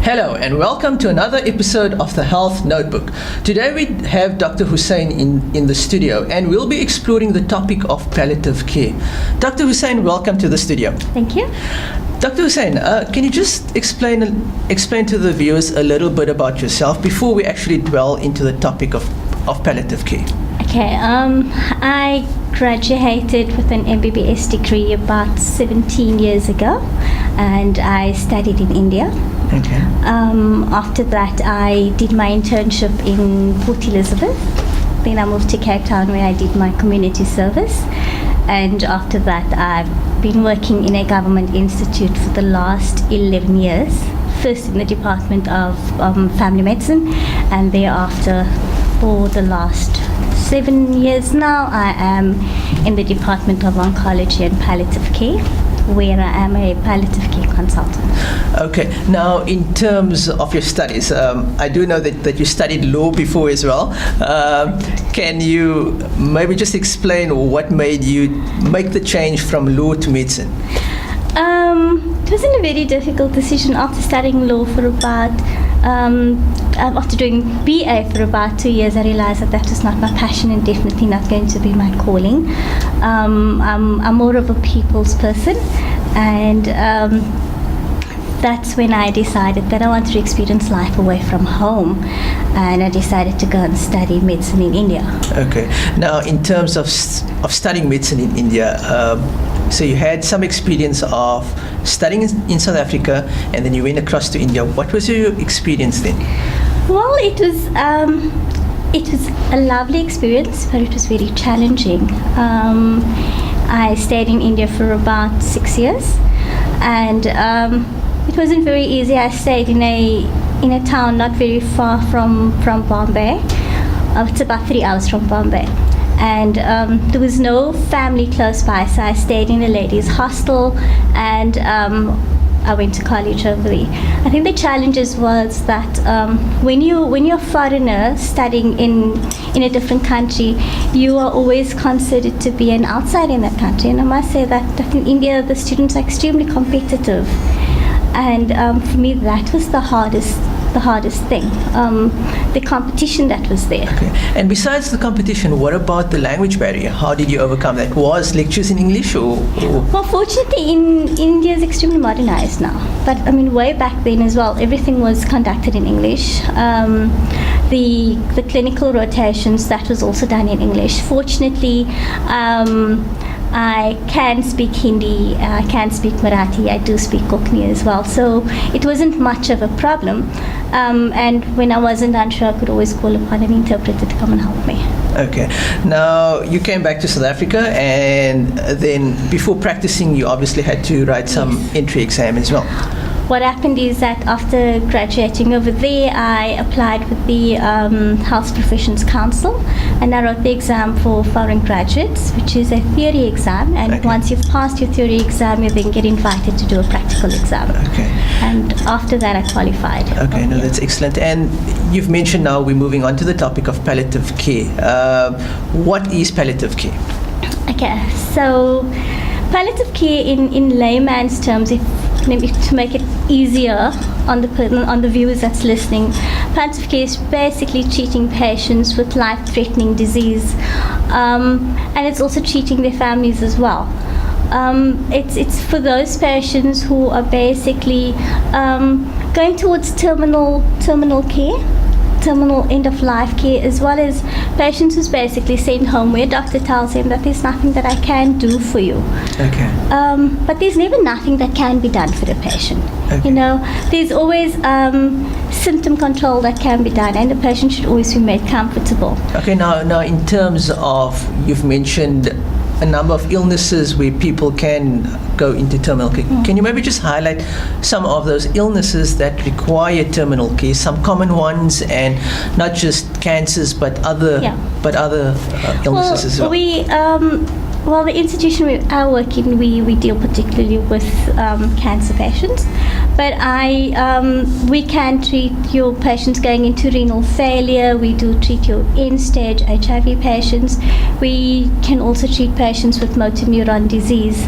Hello and welcome to another episode of the Health Notebook. Today we have Dr. Hoosain in the studio and we'll be exploring the topic of palliative care. Dr. Hoosain, welcome to the studio. Thank you. Dr. Hoosain, can you just explain to the viewers a little bit about yourself before we actually dwell into the topic of palliative care? Okay, I graduated with an MBBS degree about 17 years ago and I studied in India. Okay. After that, I did my internship in Port Elizabeth. Then I moved to Cape Town where I did my community service. And after that, I've been working in a government institute for the last 11 years. First in the Department of Family Medicine, and thereafter for the last 7 years now, I am in the Department of Oncology and Palliative Care, where I am a palliative care consultant. Okay. Now, in terms of your studies, I do know that you studied law before as well. Can you maybe just explain what made you make the change from law to medicine? It wasn't a very difficult decision. After studying law for about, after doing BA for about 2 years, I realized that was not my passion and definitely not going to be my calling. I'm more of a people's person, and that's when I decided that I wanted to experience life away from home, and I decided to go and study medicine in India. Okay. Now, in terms of studying medicine in India, so you had some experience of studying in South Africa, and then you went across to India. What was your experience then? Well, it was a lovely experience, but it was very challenging. I stayed in India for about 6 years, and it wasn't very easy. I stayed in a town not very far from Bombay. It's about 3 hours from Bombay. And there was no family close by, so I stayed in a ladies' hostel, and I went to college over there. I think the challenges was that when you're a foreigner studying in a different country, you are always considered to be an outsider in that country. And I must say that in India, the students are extremely competitive. And for me, that was the hardest thing, the competition that was there. Okay. And besides the competition, what about the language barrier? How did you overcome that? Was lectures in English or? Well, fortunately, India is extremely modernized now. But I mean, way back then as well, everything was conducted in English. The clinical rotations, that was also done in English. Fortunately, I can speak Hindi, I can speak Marathi, I do speak Konkani as well, so it wasn't much of a problem. And when I wasn't unsure, I could always call upon an interpreter to come and help me. Okay. Now, you came back to South Africa, and then before practicing, you obviously had to write some entry exam as well. What happened is that after graduating over there, I applied with the Health Professions Council, and I wrote the exam for foreign graduates, which is a theory exam. And okay. Once you've passed your theory exam, you then get invited to do a practical exam. Okay. And after that, I qualified. Okay, no, that's excellent. And you've mentioned now we're moving on to the topic of palliative care. What is palliative care? Okay, so palliative care in layman's terms, if maybe to make it easier on the viewers that's listening, palliative care is basically treating patients with life-threatening disease, and it's also treating their families as well. It's for those patients who are basically going towards terminal care, terminal end-of-life care, as well as patients who's basically sent home where doctor tells him that there's nothing that I can do for you. Okay. But there's never nothing that can be done for the patient. Okay. You know, there's always symptom control that can be done, and the patient should always be made comfortable. Okay, now in terms of, you've mentioned a number of illnesses where people can go into terminal care. Can you maybe just highlight some of those illnesses that require terminal care, some common ones, and not just cancers but other illnesses as well? Well, the institution I work in, we deal particularly with cancer patients, but we can treat your patients going into renal failure. We do treat your end-stage HIV patients. We can also treat patients with motor neuron disease.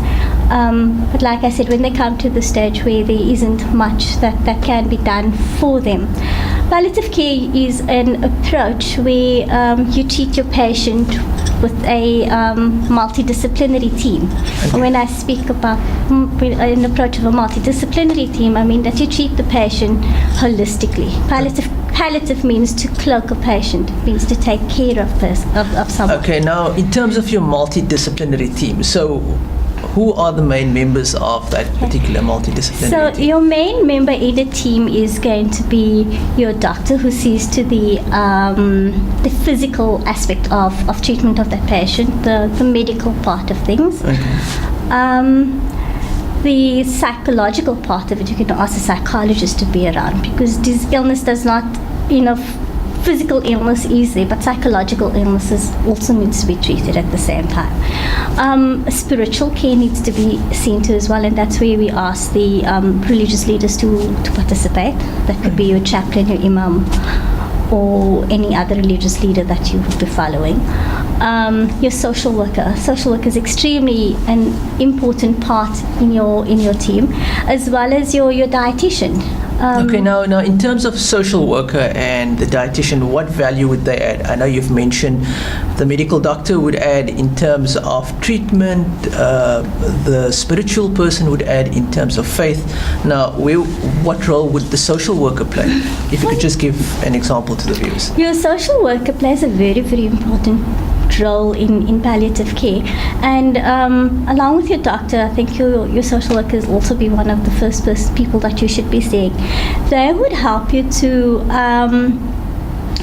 But like I said, when they come to the stage where there isn't much that can be done for them. Palliative care is an approach where you treat your patient with a multidisciplinary team. Okay. When I speak about an approach of a multidisciplinary team, I mean that you treat the patient holistically. Palliative means to cloak a patient, means to take care of someone. Okay, now in terms of your multidisciplinary team, so who are the main members of that particular multidisciplinary So team? your main member in the team is going to be your doctor, who sees to the physical aspect of treatment of that patient, the medical part of things. Okay. The psychological part of it, you can ask a psychologist to be around, because this illness does not, physical illness is there, but psychological illnesses also needs to be treated at the same time. Spiritual care needs to be seen to as well, and that's where we ask the religious leaders to participate. That could be your chaplain, your imam, or any other religious leader that you would be following. Your social worker. Social worker is extremely an important part in your team, as well as your dietitian. Okay, now in terms of social worker and the dietitian, what value would they add? I know you've mentioned the medical doctor would add in terms of treatment, the spiritual person would add in terms of faith. Now, what role would the social worker play? If you could just give an example to the viewers. Your social worker plays a very, very important role in palliative care, and along with your doctor, I think your social workers also be one of the first people that you should be seeing. They would help you to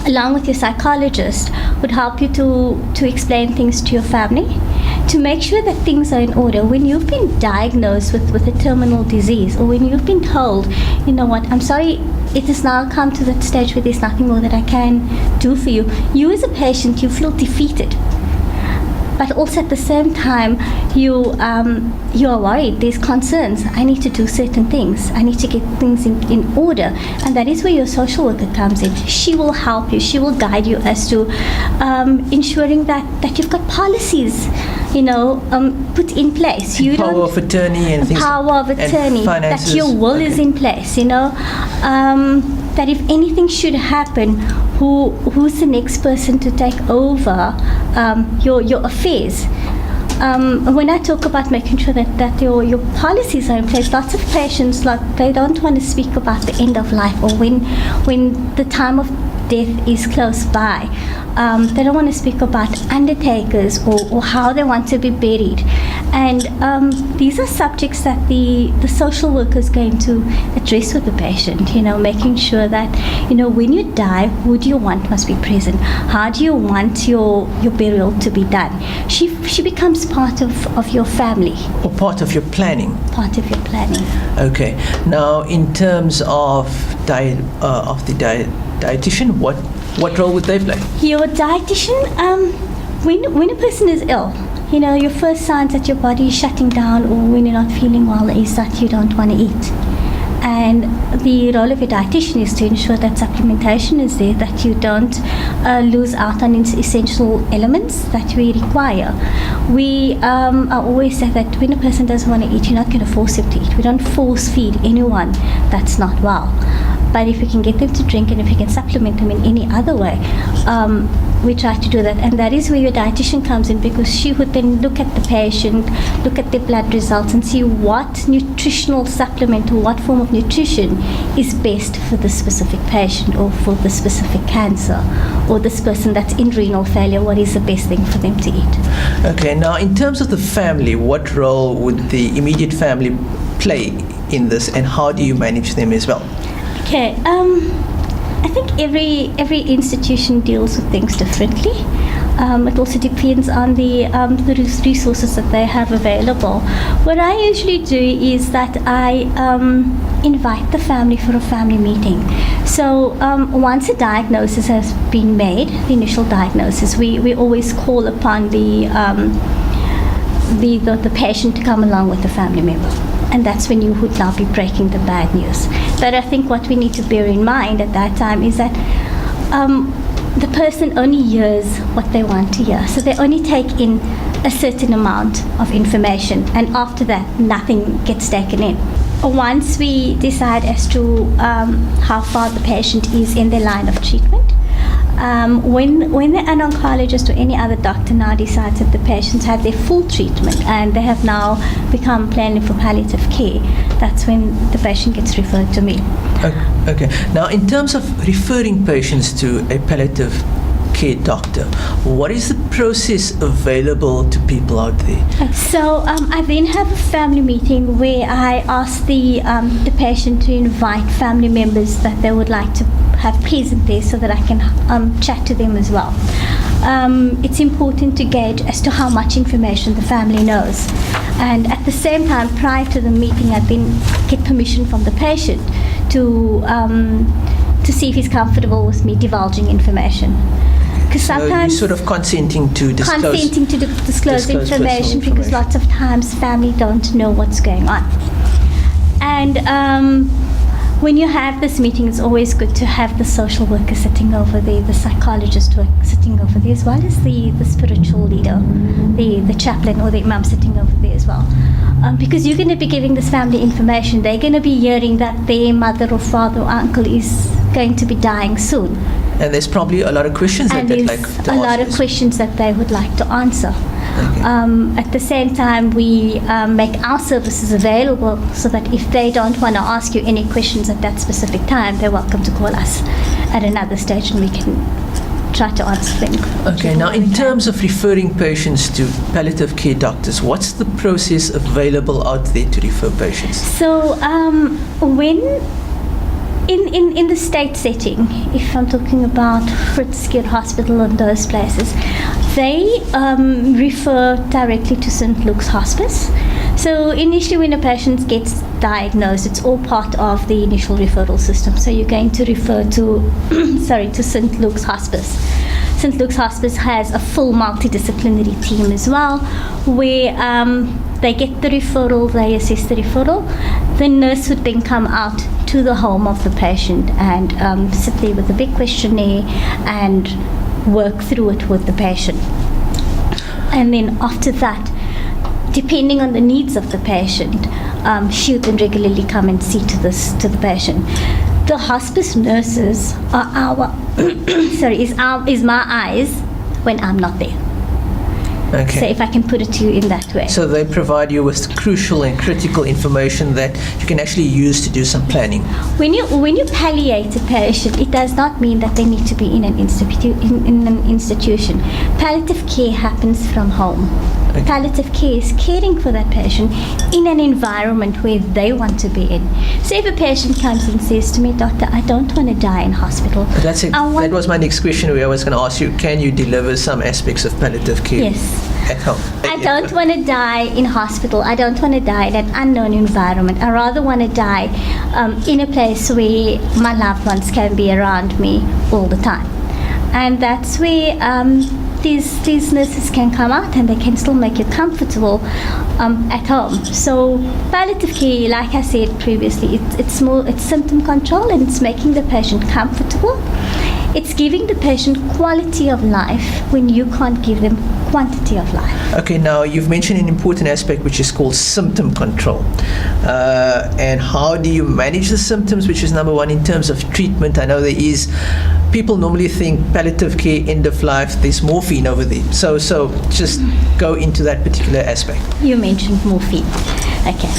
along with your psychologist, would help you to explain things to your family, to make sure that things are in order. When you've been diagnosed with a terminal disease, or when you've been told, you know what, I'm sorry, it has now come to that stage where there's nothing more that I can do for you, you as a patient, you feel defeated. But also at the same time, you are worried. There's concerns. I need to do certain things. I need to get things in order. And that is where your social worker comes in. She will help you. She will guide you as to ensuring that you've got policies, put in place. You power of attorney and things. Power of attorney. That your will is in place. That if anything should happen, who's the next person to take over your affairs? When I talk about making sure that your policies are in place, lots of patients, they don't want to speak about the end of life, or when the time of death is close by. They don't want to speak about undertakers or how they want to be buried. And these are subjects that the social worker is going to address with the patient, making sure that, when you die, who do you want must be present? How do you want your burial to be done? She becomes part of your family. Or part of your planning. Part of your planning. Okay. Now, in terms of the dietitian, what role would they play? Your dietitian, when a person is ill, your first signs that your body is shutting down, or when you're not feeling well, is that you don't want to eat. And the role of your dietitian is to ensure that supplementation is there, that you don't lose out on essential elements that we require. We always say that when a person doesn't want to eat, you're not going to force him to eat. We don't force feed anyone that's not well. But if we can get them to drink, and if we can supplement them in any other way, we try to do that. And that is where your dietitian comes in, because she would then look at the patient, look at their blood results, and see what nutritional supplement or what form of nutrition is best for the specific patient, or for the specific cancer, or this person that's in renal failure, what is the best thing for them to eat. Okay, now in terms of the family, what role would the immediate family play in this, and how do you manage them as well? Okay, I think every institution deals with things differently. It also depends on the resources that they have available. What I usually do is that I invite the family for a family meeting. So once a diagnosis has been made, the initial diagnosis, we always call upon the the patient to come along with the family member. And that's when you would now be breaking the bad news. But I think what we need to bear in mind at that time is that the person only hears what they want to hear. So they only take in a certain amount of information, and after that, nothing gets taken in. Once we decide as to how far the patient is in their line of treatment, when an oncologist or any other doctor now decides that the patients have their full treatment and they have now become planning for palliative care, that's when the patient gets referred to me. Okay. Now, in terms of referring patients to a palliative care doctor, what is the process available to people out there? So I then have a family meeting where I ask the patient to invite family members that they would like to have present there so that I can chat to them as well. It's important to gauge as to how much information the family knows. And at the same time, prior to the meeting, I then get permission from the patient to see if he's comfortable with me divulging information. Because sometimes you're sort of consenting to disclose information, because lots of times family don't know what's going on. And when you have this meeting, it's always good to have the social worker sitting over there, the psychologist sitting over there, as well as the spiritual leader, the chaplain or the imam sitting over there as well. Because you're going to be giving this family information. They're going to be hearing that their mother or father or uncle is going to be dying soon. And there's probably a lot of questions that they'd like to answer. A lot of questions that they would like to answer. Okay. At the same time, we make our services available so that if they don't want to ask you any questions at that specific time, they're welcome to call us at another stage and we can try to answer them. Okay, now in terms of referring patients to palliative care doctors, what's the process available out there to refer patients? So when in the state setting, if I'm talking about Fritz Care Hospital and those places, they refer directly to St. Luke's Hospice. So initially when a patient gets diagnosed, it's all part of the initial referral system. So you're going to refer to to St. Luke's Hospice. St. Luke's Hospice has a full multidisciplinary team as well, where they get the referral, they assess the referral. The nurse would then come out to the home of the patient and sit there with a big questionnaire and work through it with the patient. And then after that, depending on the needs of the patient, she would then regularly come and see to the patient. The hospice nurses are is my eyes when I'm not there. Okay. So if I can put it to you in that way. So they provide you with crucial and critical information that you can actually use to do some planning. When you palliate a patient, it does not mean that they need to be in an institution. Palliative care happens from home. Okay. Palliative care is caring for that patient in an environment where they want to be in. So if a patient comes and says to me, "Doctor, I don't want to die in hospital." That's it. That was my next question where I was going to ask you, can you deliver some aspects of palliative care? Yes. At home? I don't want to die in hospital. I don't want to die in an unknown environment. I rather want to die in a place where my loved ones can be around me all the time. And that's where these nurses can come out and they can still make you comfortable at home. So palliative care, like I said previously, it's symptom control, and it's making the patient comfortable. It's giving the patient quality of life when you can't give them quantity of life. Okay, now you've mentioned an important aspect which is called symptom control. And how do you manage the symptoms, which is number one in terms of treatment? I know people normally think palliative care, end of life, there's morphine over there. So just go into that particular aspect. You mentioned morphine. Okay.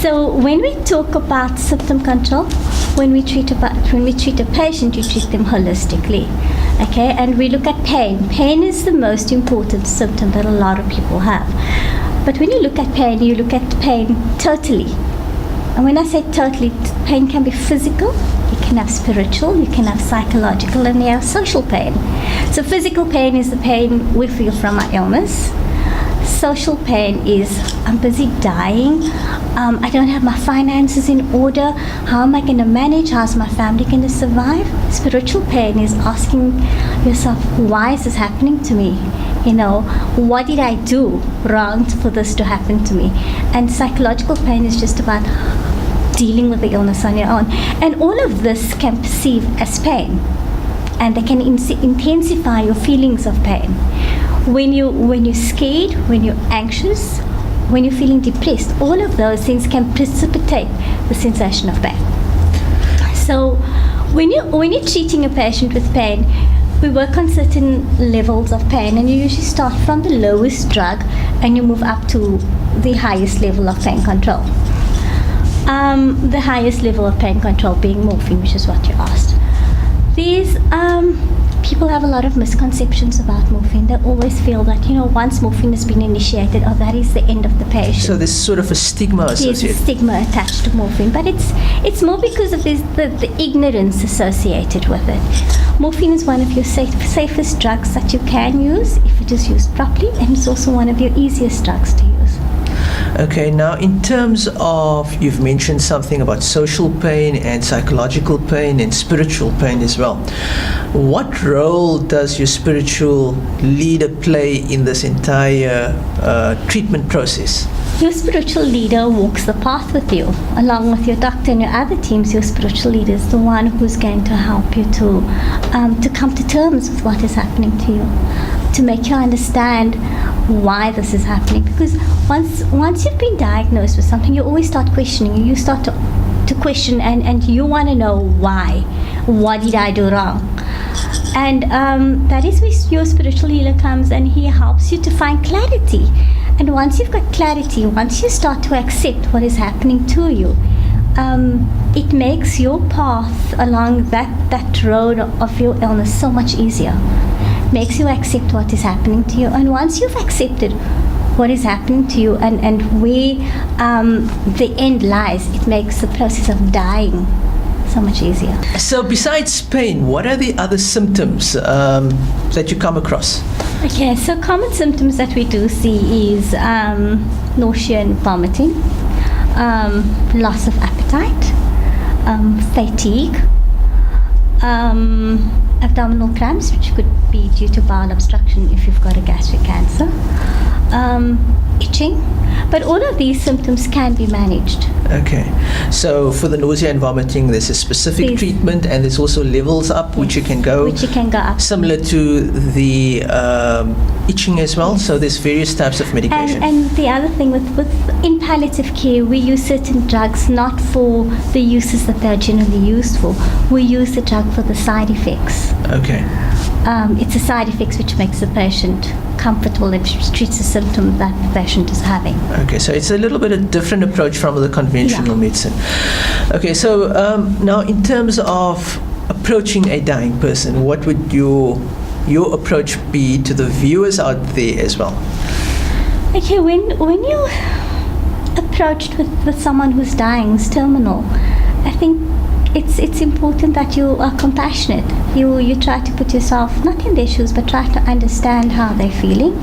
So when we talk about symptom control, when we treat a patient, you treat them holistically. Okay, and we look at pain. Pain is the most important symptom that a lot of people have. But when you look at pain, you look at pain totally. And when I say totally, pain can be physical, you can have spiritual, you can have psychological, and you have social pain. So physical pain is the pain we feel from our illness. Social pain is, I'm busy dying, I don't have my finances in order, how am I going to manage, how's my family going to survive? Spiritual pain is asking yourself, why is this happening to me? What did I do wrong for this to happen to me? And psychological pain is just about dealing with the illness on your own. And all of this can perceive as pain, and they can intensify your feelings of pain. When you're scared, when you're anxious, when you're feeling depressed, all of those things can precipitate the sensation of pain. So when you're treating a patient with pain, we work on certain levels of pain, and you usually start from the lowest drug and you move up to the highest level of pain control. The highest level of pain control being morphine, which is what you asked. People have a lot of misconceptions about morphine. They always feel that, once morphine has been initiated, that is the end of the patient. So there's sort of a stigma associated. There's a stigma attached to morphine, but it's more because of the ignorance associated with it. Morphine is one of your safest drugs that you can use if it is used properly, and it's also one of your easiest drugs to use. Okay, now in terms of, you've mentioned something about social pain and psychological pain and spiritual pain as well. What role does your spiritual leader play in this entire treatment process? Your spiritual leader walks the path with you. Along with your doctor and your other teams, your spiritual leader is the one who's going to help you to come to terms with what is happening to you, to make you understand why this is happening. Because once you've been diagnosed with something, you always start questioning. You start to question, and you want to know why. What did I do wrong? And that is where your spiritual healer comes, and he helps you to find clarity. And once you've got clarity, once you start to accept what is happening to you, it makes your path along that road of your illness so much easier. Makes you accept what is happening to you. And once you've accepted what is happening to you and where the end lies, it makes the process of dying so much easier. So besides pain, what are the other symptoms that you come across? Okay, so common symptoms that we do see is nausea and vomiting, loss of appetite, fatigue, abdominal cramps, which could be due to bowel obstruction if you've got a gastric cancer, itching. But all of these symptoms can be managed. Okay, so for the nausea and vomiting, there's a specific treatment, and there's also levels up which you can go. Which you can go up. Similar to the itching as well. So there's various types of medication. And the other thing in palliative care, we use certain drugs not for the uses that they're generally used for. We use the drug for the side effects. Okay. It's a side effects which makes the patient comfortable and treats the symptom that the patient is having. Okay, so it's a little bit a different approach from the conventional medicine. Okay, so now in terms of approaching a dying person, what would your approach be to the viewers out there as well? Okay, when you're approached with someone who's dying, who's terminal, I think it's important that you are compassionate. You try to put yourself not in their shoes, but try to understand how they're feeling,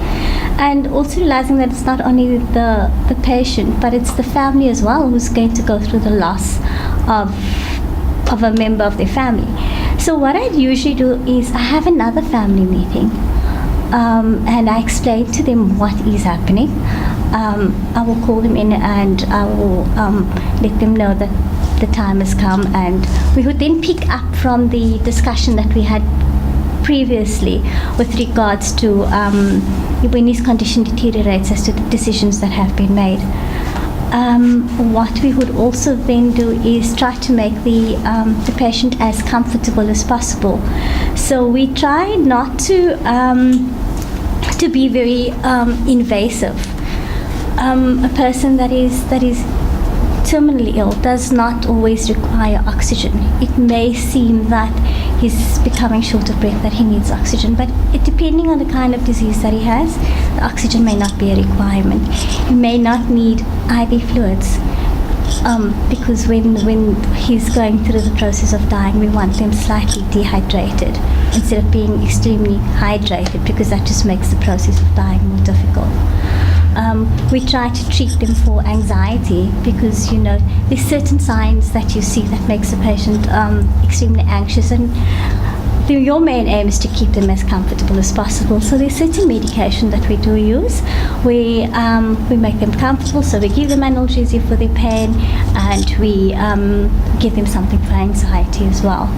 and also realizing that it's not only the patient, but it's the family as well who's going to go through the loss of a member of their family. So what I usually do is I have another family meeting, and I explain to them what is happening. I will call them in, and I will let them know that the time has come, and we would then pick up from the discussion that we had previously with regards to when his condition deteriorates as to the decisions that have been made. What we would also then do is try to make the patient as comfortable as possible. So we try not to be very invasive. A person that is terminally ill does not always require oxygen. It may seem that he's becoming short of breath, that he needs oxygen, but depending on the kind of disease that he has, the oxygen may not be a requirement. He may not need IV fluids, because when he's going through the process of dying, we want them slightly dehydrated instead of being extremely hydrated, because that just makes the process of dying more difficult. We try to treat them for anxiety, because there's certain signs that you see that makes a patient extremely anxious, and your main aim is to keep them as comfortable as possible. So there's certain medication that we do use. We make them comfortable, so we give them analgesia for their pain, and we give them something for anxiety as well.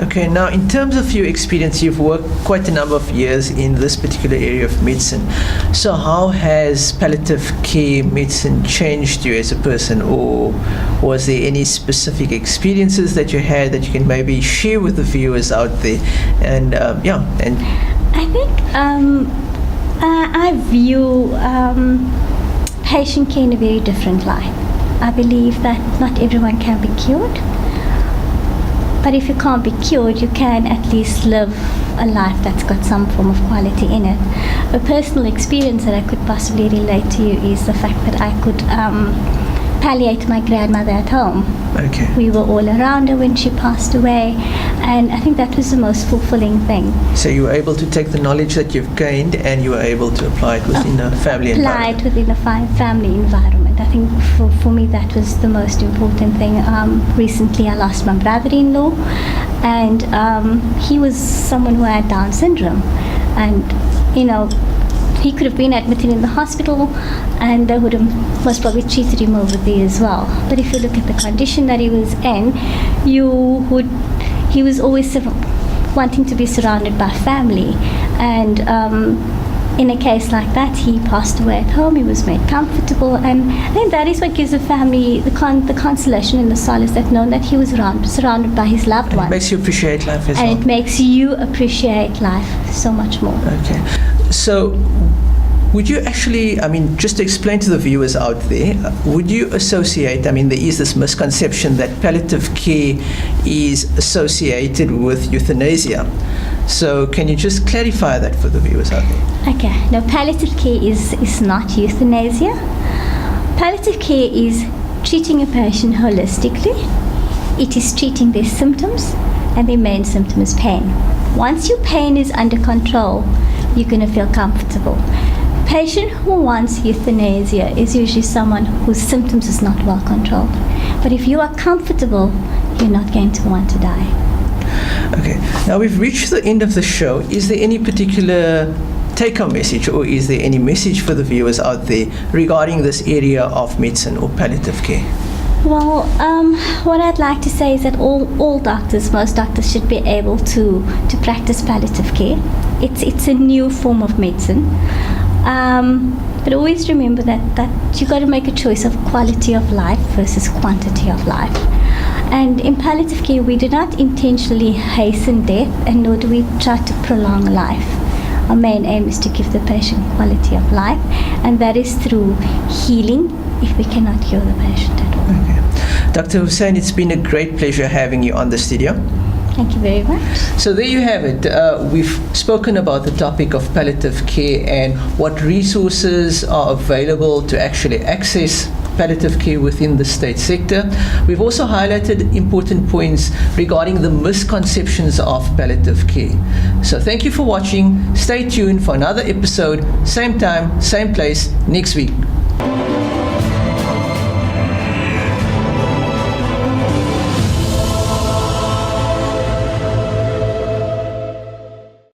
Okay, now in terms of your experience, you've worked quite a number of years in this particular area of medicine. So how has palliative care medicine changed you as a person, or was there any specific experiences that you had that you can maybe share with the viewers out there? And I think I view patient care in a very different light. I believe that not everyone can be cured, but if you can't be cured, you can at least live a life that's got some form of quality in it. A personal experience that I could possibly relate to you is the fact that I could palliate my grandmother at home. Okay. We were all around her when she passed away, and I think that was the most fulfilling thing. So you were able to take the knowledge that you've gained and you were able to apply it within a family environment. Apply it within a family environment. I think for me that was the most important thing. Recently I lost my brother-in-law, and he was someone who had Down syndrome, and he could have been admitted in the hospital and they would have most probably treated him over there as well. But if you look at the condition that he was in, he was always wanting to be surrounded by family, and in a case like that, he passed away at home. He was made comfortable, and I think that is what gives the family the consolation and the solace that knowing that he was surrounded by his loved ones. It makes you appreciate life as well. And it makes you appreciate life so much more. Okay. So would you actually, just to explain to the viewers out there, would you associate, there is this misconception that palliative care is associated with euthanasia. So can you just clarify that for the viewers out there? Okay. No, palliative care is not euthanasia. Palliative care is treating a patient holistically. It is treating their symptoms, and their main symptom is pain. Once your pain is under control, you're going to feel comfortable. Patient who wants euthanasia is usually someone whose symptoms is not well controlled. But if you are comfortable, you're not going to want to die. Okay. Now we've reached the end of the show. Is there any particular take-home message, or is there any message for the viewers out there regarding this area of medicine or palliative care? Well, what I'd like to say is that most doctors should be able to practice palliative care. It's a new form of medicine. But always remember that you got to make a choice of quality of life versus quantity of life. And in palliative care, we do not intentionally hasten death, and nor do we try to prolong life. Our main aim is to give the patient quality of life, and that is through healing if we cannot cure the patient at all. Okay. Dr. Hoosain, it's been a great pleasure having you on the studio. Thank you very much. So there you have it. We've spoken about the topic of palliative care and what resources are available to actually access palliative care within the state sector. We've also highlighted important points regarding the misconceptions of palliative care. So thank you for watching. Stay tuned for another episode, same time, same place, next week.